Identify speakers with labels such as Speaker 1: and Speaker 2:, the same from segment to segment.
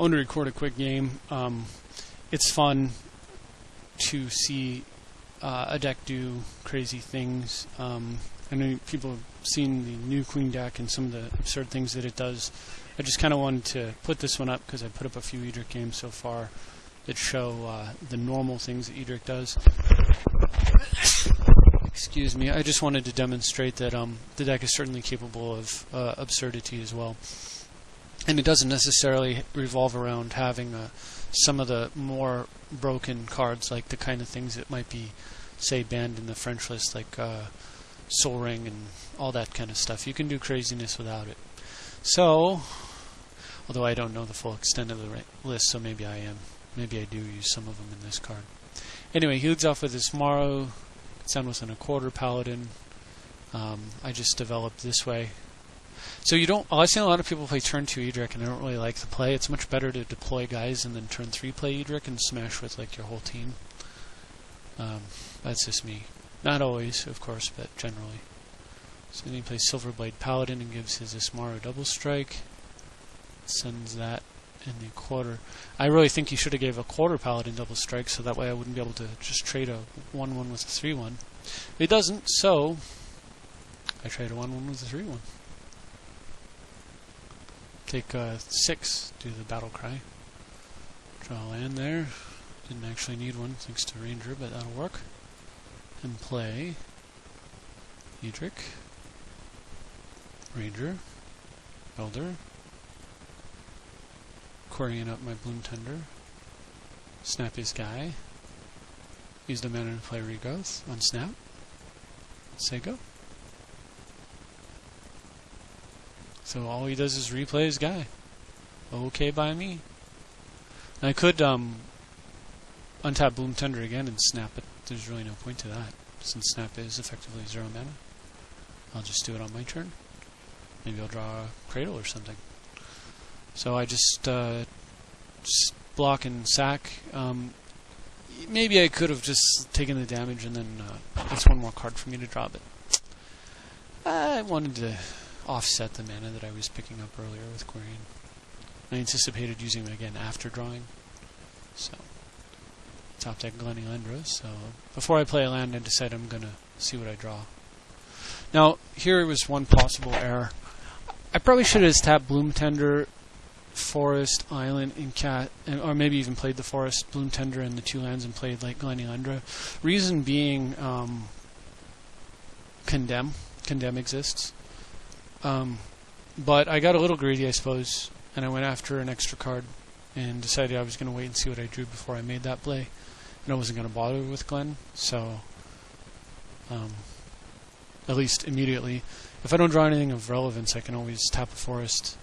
Speaker 1: wanted to record a quick game. It's fun to see a deck do crazy things. I know people have seen the new Queen deck and some of the absurd things that it does. I just kind of wanted to put this one up because I put up a few Edric games so far that show the normal things that Edric does. Excuse me. I just wanted to demonstrate that the deck is certainly capable of absurdity as well. And it doesn't necessarily revolve around having some of the more broken cards, like the kind of things that might be, say, banned in the French list, like Soul Ring and all that kind of stuff. You can do craziness without it. So, although I don't know the full extent of the list, so maybe I am. Maybe I do use some of them in this card. Anyway, he leads off with his Morrow. It's done with an 1/4 Paladin. I just developed this way. So you don't. I've seen a lot of people play turn 2 Edric, and I don't really like the play. It's much better to deploy guys and then turn 3 play Edric and smash with like your whole team. That's just me. Not always, of course, but generally. So then he plays Silverblade Paladin and gives his Ismaro double strike. Sends that in the 1/4. I really think he should have gave a 1/4 Paladin double strike, so that way I wouldn't be able to just trade a 1/1 with a 3/1. He doesn't, so I trade a 1/1 with a 3/1. Take 6, do the battle cry. Draw a land there. Didn't actually need one thanks to Ranger, but that'll work. And play Edric, Ranger, Elder, querying up my Bloom Tender, snap his guy, use the mana to play Regrowth on snap, say go. So all he does is replay his guy. Okay by me. And I could untap Bloom Tender again and snap it. There's really no point to that, since snap is effectively 0 mana. I'll just do it on my turn. Maybe I'll draw a Cradle or something. So I just block and sack. Maybe I could have just taken the damage and then that's one more card for me to draw, but I wanted to offset the mana that I was picking up earlier with Quarian. I anticipated using it again after drawing. So, top deck Glenelendra. So, before I play a land, I decide I'm going to see what I draw. Now, here was one possible error. I probably should have tapped Bloom Tender, Forest, Island, and or maybe even played the Forest, Bloom Tender, and the 2 lands and played like Glenelendra. Reason being, Condemn. Condemn exists. But I got a little greedy, I suppose, and I went after an extra card and decided I was going to wait and see what I drew before I made that play. And I wasn't going to bother with Glen, so at least immediately. If I don't draw anything of relevance, I can always tap a Forest,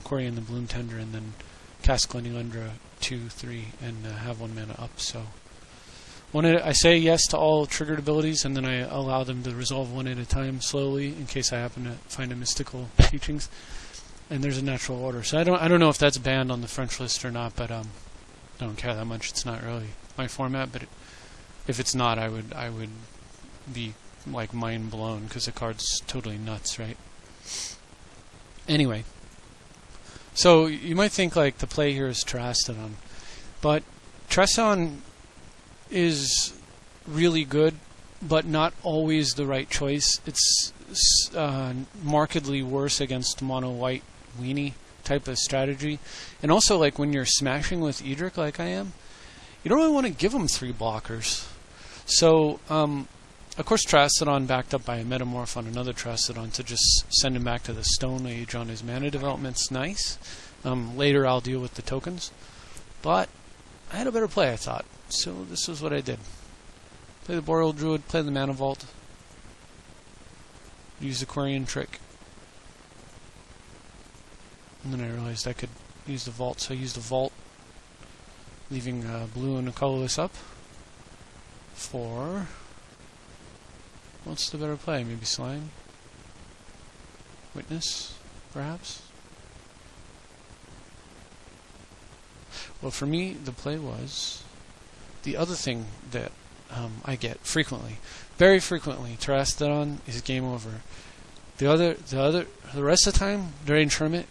Speaker 1: query in the Bloom Tender, and then cast Glenelendra 2, 3, and have 1 mana up. So I say yes to all triggered abilities, and then I allow them to resolve one at a time slowly in case I happen to find a mystical teachings. And there's a natural order. So I don't know if that's banned on the French list or not, but I don't care that much. It's not really my format, but if it's not, I would be like mind blown because the card's totally nuts, right? Anyway, so you might think like the play here is Terastodon, but Terastodon is really good, but not always the right choice. It's markedly worse against mono-white weenie type of strategy. And also, like when you're smashing with Edric like I am, you don't really want to give him 3 blockers. So, of course, Terastodon backed up by a Metamorph on another Terastodon to just send him back to the Stone Age on his mana development's nice. Later I'll deal with the tokens. But I had a better play, I thought. So this is what I did. Play the Boreal Druid, play the Mana Vault, use the Quarian trick. And then I realized I could use the Vault, so I used the Vault, leaving blue and a colorless up for... What's the better play? Maybe Slime? Witness, perhaps? Well, for me, the play was... The other thing that I get frequently, very frequently, Terastodon is game over. The rest of the time during tournament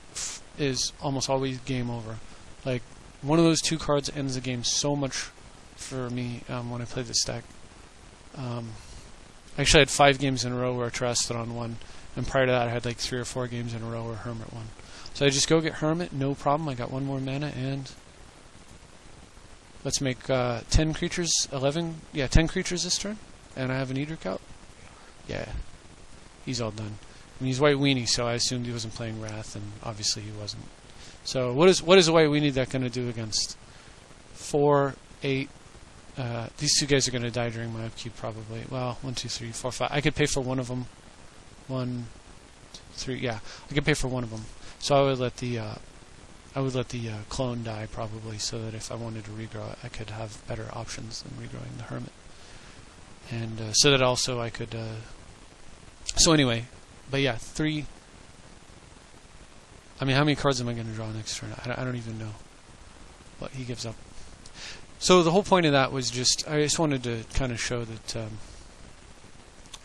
Speaker 1: is almost always game over. Like, one of those 2 cards ends the game so much for me when I play this deck. Actually, I had 5 games in a row where Terastodon won, and prior to that I had like 3 or 4 games in a row where Hermit won. So I just go get Hermit, no problem. I got 1 more mana, and let's make 10 creatures, 10 creatures this turn, and I have an Edric out. Yeah, he's all done. And he's white weenie, so I assumed he wasn't playing Wrath, and obviously he wasn't. So what is a white weenie deck going to do against 4, 8? These 2 guys are going to die during my upkeep probably. Well, 1, 2, 3, 4, 5. I could pay for one of them. 1, 3. Yeah, I could pay for one of them. So I would let the clone die probably, so that if I wanted to regrow it, I could have better options than regrowing the Hermit. And so that also I could. So anyway, but yeah, 3. I mean, how many cards am I going to draw next turn? I don't even know. But he gives up. So the whole point of that was I just wanted to kind of show that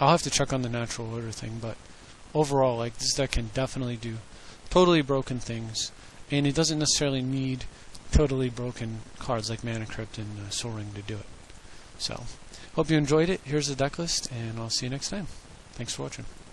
Speaker 1: I'll have to check on the natural order thing, but overall, like, this deck can definitely do totally broken things, and it doesn't necessarily need totally broken cards like Mana Crypt and Soul Ring to do it. So, hope you enjoyed it. Here's the deck list, and I'll see you next time. Thanks for watching.